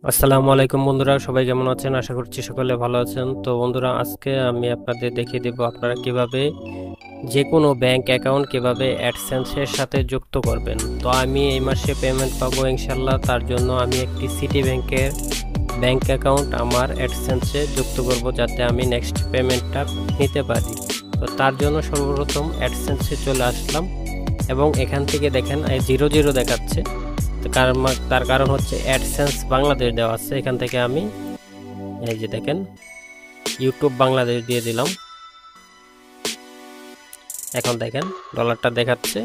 আসসালামু আলাইকুম বন্ধুরা, সবাই কেমন আছেন? আশা করছি সকলে ভালো আছেন। তো বন্ধুরা, আজকে আমি আপনাদের দেখিয়ে দেব আপনারা কিভাবে যে কোনো ব্যাংক অ্যাকাউন্ট কিভাবে অ্যাডসেন্সের সাথে যুক্ত করবেন। তো আমি এই মাসে পেমেন্ট পাবো ইনশাল্লাহ, তার জন্য আমি একটি সিটি ব্যাংকের ব্যাংক অ্যাকাউন্ট আমার অ্যাডসেন্সে যুক্ত করব, যাতে আমি নেক্সট পেমেন্টটা নিতে পারি। তো তার জন্য সর্বপ্রথম অ্যাডসেন্সে চলে আসলাম এবং এখান থেকে দেখেন 00 দেখাচ্ছে। তার কারণ হচ্ছে অ্যাডসেন্স বাংলাদেশ দেওয়া আছে। এখান থেকে আমি এই যে দেখেন ইউটিউব বাংলাদেশ দিয়ে দিলাম। এখন দেখেন ডলারটা দেখাচ্ছে।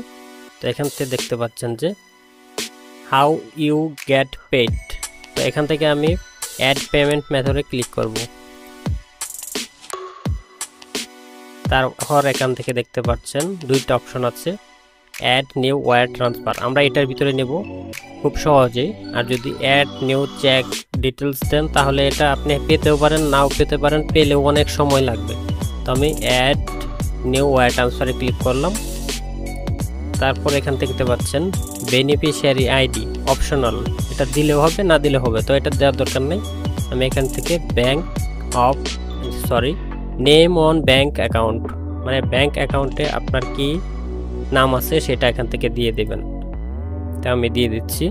তো এখান থেকে দেখতে পাচ্ছেন যে হাউ ইউ গেট পেড। তো এখান থেকে আমি অ্যাড পেমেন্ট মেথডে ক্লিক করব। তারপর এখান থেকে দেখতে পাচ্ছেন দুইটা অপশন আছে, অ্যাড নিউ ওয়্যার ট্রান্সফার। আমরা এটার ভিতরে নেব খুব সহজেই। আর যদি অ্যাড নিউ চেক ডিটেলস দেন তাহলে এটা আপনি পেতেও পারেন, নাও পেতে পারেন, পেলেও অনেক সময় লাগবে। তো আমি অ্যাড নিউ ওয়্যার ট্রান্সফারে ক্লিক করলাম। তারপর এখান থেকে দেখতে পাচ্ছেন বেনিফিশিয়ারি আইডি অপশনাল, এটা দিলেও হবে না দিলেও হবে, তো এটা দেওয়ার দরকার নেই। আমি এখান থেকে নেম অন ব্যাংক অ্যাকাউন্ট, মানে ব্যাংক অ্যাকাউন্টে আপনার কি নাম আছে সেটা এখান থেকে দিয়ে দেবেন। তা আমি দিয়ে দিচ্ছি।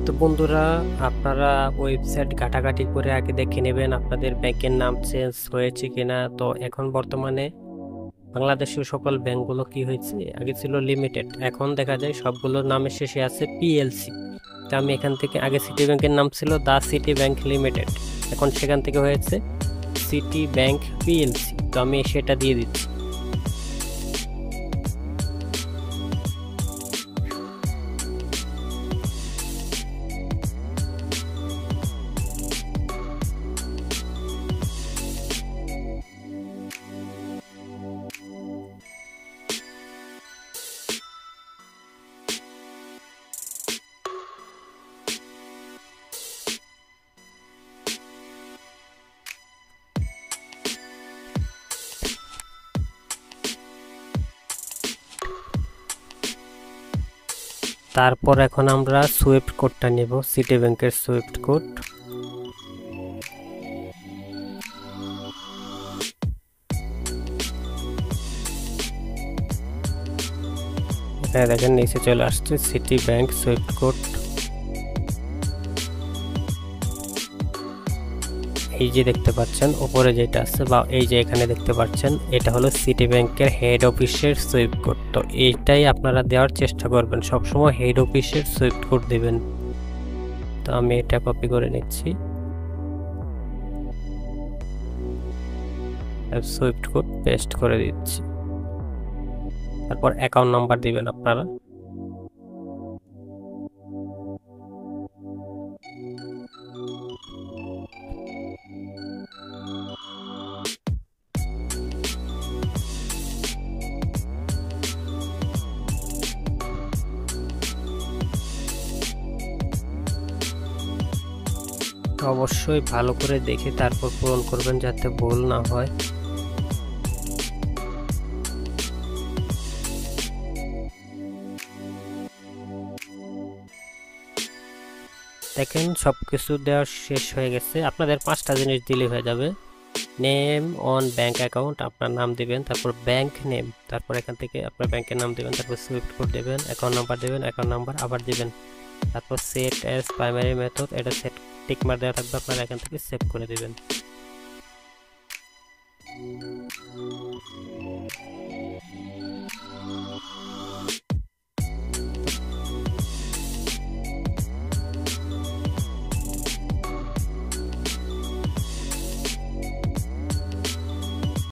তো বন্ধুরা, আপনারা ওয়েবসাইট ঘাটাঘাটি করে আগে দেখে নেবেন আপনাদের ব্যাংকের নাম চেঞ্জ হয়েছে কিনা। তো এখন বর্তমানে বাংলাদেশের সকল ব্যাংকগুলো কি হয়েছে, আগে ছিল লিমিটেড, এখন দেখা যায় সবগুলোর নামের শেষে আছে পিএলসি। তো আমি এখান থেকে আগে সিটি ব্যাংকের নাম ছিল দা সিটি ব্যাংক লিমিটেড, এখন সেখান থেকে হয়েছে সিটি ব্যাংক পিএলসি। তো আমি সেটা দিয়ে দিচ্ছি। তারপর এখন আমরা সুইফট কোডটা নেব, সিটি ব্যাংকের সুইফট কোড। এখানে দেখেন নিচে চলে আসছে সিটি ব্যাংক সুইফট কোড। এই যে দেখতে পাচ্ছেন উপরে যেটা আছে, বা এই যে এখানে দেখতে পাচ্ছেন, এটা হলো সিটি ব্যাংকের হেড অফিসের সুইফট কোড। তো এইটাই আপনারা দেওয়ার চেষ্টা করবেন, সবসময় হেড অফিসের সুইফট কোড দিবেন। তো আমি এটা কপি করে নিচ্ছি, সুইফট কোড পেস্ট করে দিচ্ছি। তারপর অ্যাকাউন্ট নাম্বার দিবেন আপনারা। অবশ্যই ভালো করে দেখে তারপর পূরণ করবেন, যাতে ভুল না হয়। দেখেন সবকিছু দেওয়া শেষ হয়ে গেছে। আপনাদের 5টা জিনিস দিলে হয়ে যাবে। নেম অন ব্যাংক অ্যাকাউন্ট, আপনার নাম দিবেন, তারপর ব্যাংক নেম, তারপর এখান থেকে আপনার ব্যাংকের নাম দিবেন, তারপর সুইফট কোড দেবেন, অ্যাকাউন্ট নাম্বার দেবেন, অ্যাকাউন্ট নাম্বার আবার দিবেন, তারপর সেট অ্যাজ প্রাইমারি মেথড, এটা সেট টিক মার দেওয়া থাকবে, আপনারা এখান থেকে সেভ করে দিবেন।